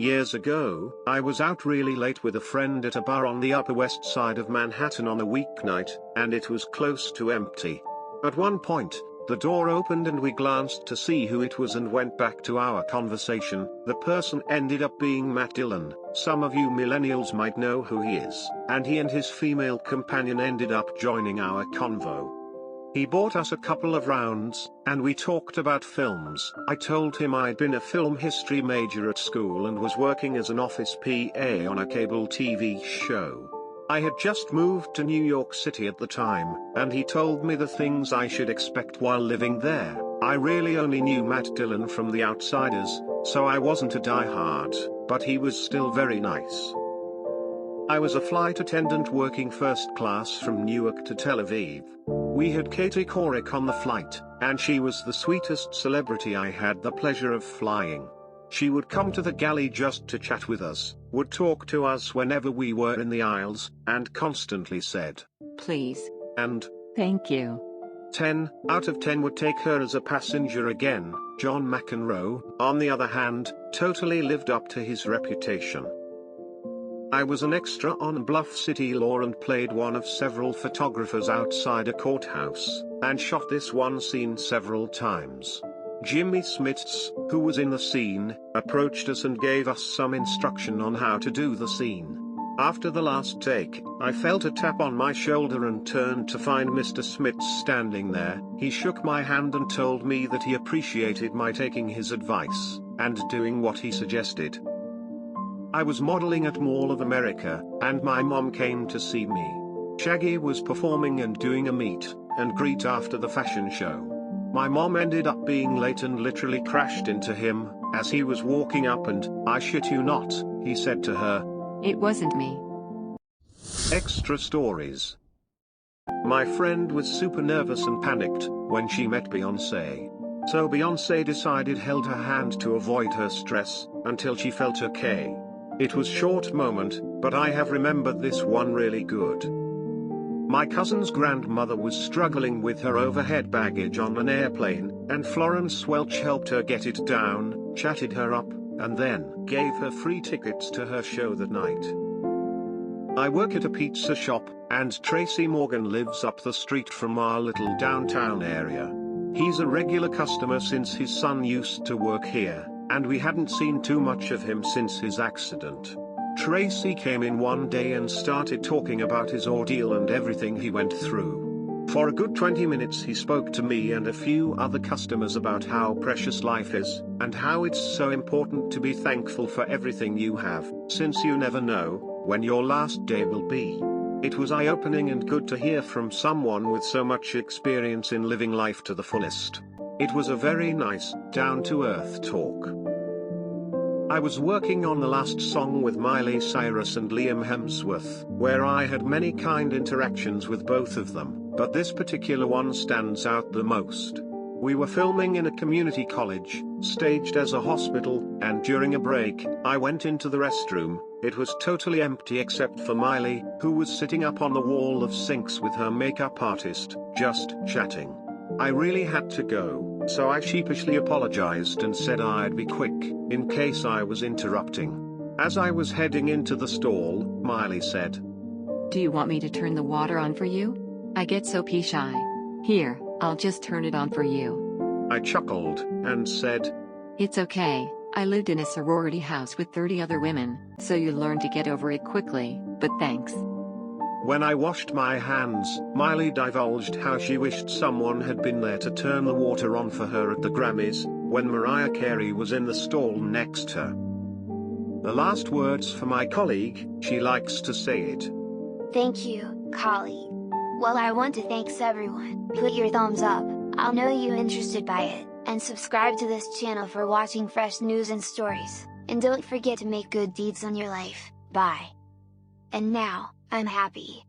Years ago, I was out really late with a friend at a bar on the Upper West Side of Manhattan on a weeknight, and it was close to empty. At one point, the door opened and we glanced to see who it was and went back to our conversation. The person ended up being Matt Dillon. Some of you millennials might know who he is, and he and his female companion ended up joining our convo. He bought us a couple of rounds, and we talked about films. I told him I'd been a film history major at school and was working as an office PA on a cable TV show. I had just moved to New York City at the time, and he told me the things I should expect while living there. I really only knew Matt Dillon from The Outsiders, so I wasn't a diehard, but he was still very nice. I was a flight attendant working first class from Newark to Tel Aviv. We had Katie Couric on the flight, and she was the sweetest celebrity I had the pleasure of flying. She would come to the galley just to chat with us, would talk to us whenever we were in the aisles, and constantly said, "Please," and "Thank you." 10 out of 10 would take her as a passenger again. John McEnroe, on the other hand, totally lived up to his reputation. I was an extra on Bluff City Law and played one of several photographers outside a courthouse, and shot this one scene several times. Jimmy Smits, who was in the scene, approached us and gave us some instruction on how to do the scene. After the last take, I felt a tap on my shoulder and turned to find Mr. Smits standing there. He shook my hand and told me that he appreciated my taking his advice, and doing what he suggested. I was modeling at Mall of America, and my mom came to see me. Shaggy was performing and doing a meet and greet after the fashion show. My mom ended up being late and literally crashed into him as he was walking up, and I shit you not, he said to her, "It wasn't me." Extra stories. My friend was super nervous and panicked when she met Beyoncé. So Beyoncé decided held her hand to avoid her stress until she felt okay. It was short moment, but I have remembered this one really good. My cousin's grandmother was struggling with her overhead baggage on an airplane, and Florence Welch helped her get it down, chatted her up, and then gave her free tickets to her show that night. I work at a pizza shop, and Tracy Morgan lives up the street from our little downtown area. He's a regular customer since his son used to work here, and we hadn't seen too much of him since his accident. Tracy came in one day and started talking about his ordeal and everything he went through. For a good 20 minutes he spoke to me and a few other customers about how precious life is, and how it's so important to be thankful for everything you have, since you never know when your last day will be. It was eye-opening and good to hear from someone with so much experience in living life to the fullest. It was a very nice, down-to-earth talk. I was working on the last song with Miley Cyrus and Liam Hemsworth, where I had many kind interactions with both of them, but this particular one stands out the most. We were filming in a community college, staged as a hospital, and during a break, I went into the restroom. It was totally empty except for Miley, who was sitting up on the wall of sinks with her makeup artist, just chatting. I really had to go, so I sheepishly apologized and said I'd be quick, in case I was interrupting. As I was heading into the stall, Miley said, "Do you want me to turn the water on for you? I get so pee shy. Here, I'll just turn it on for you." I chuckled and said, "It's okay. I lived in a sorority house with 30 other women, so you learn to get over it quickly, but thanks." When I washed my hands, Miley divulged how she wished someone had been there to turn the water on for her at the Grammys, when Mariah Carey was in the stall next to her. The last words for my colleague, she likes to say it. "Thank you, colleague. Well, I want to thanks everyone. Put your thumbs up, I'll know you interested by it, and subscribe to this channel for watching fresh news and stories, and don't forget to make good deeds on your life. Bye. And now, I'm happy.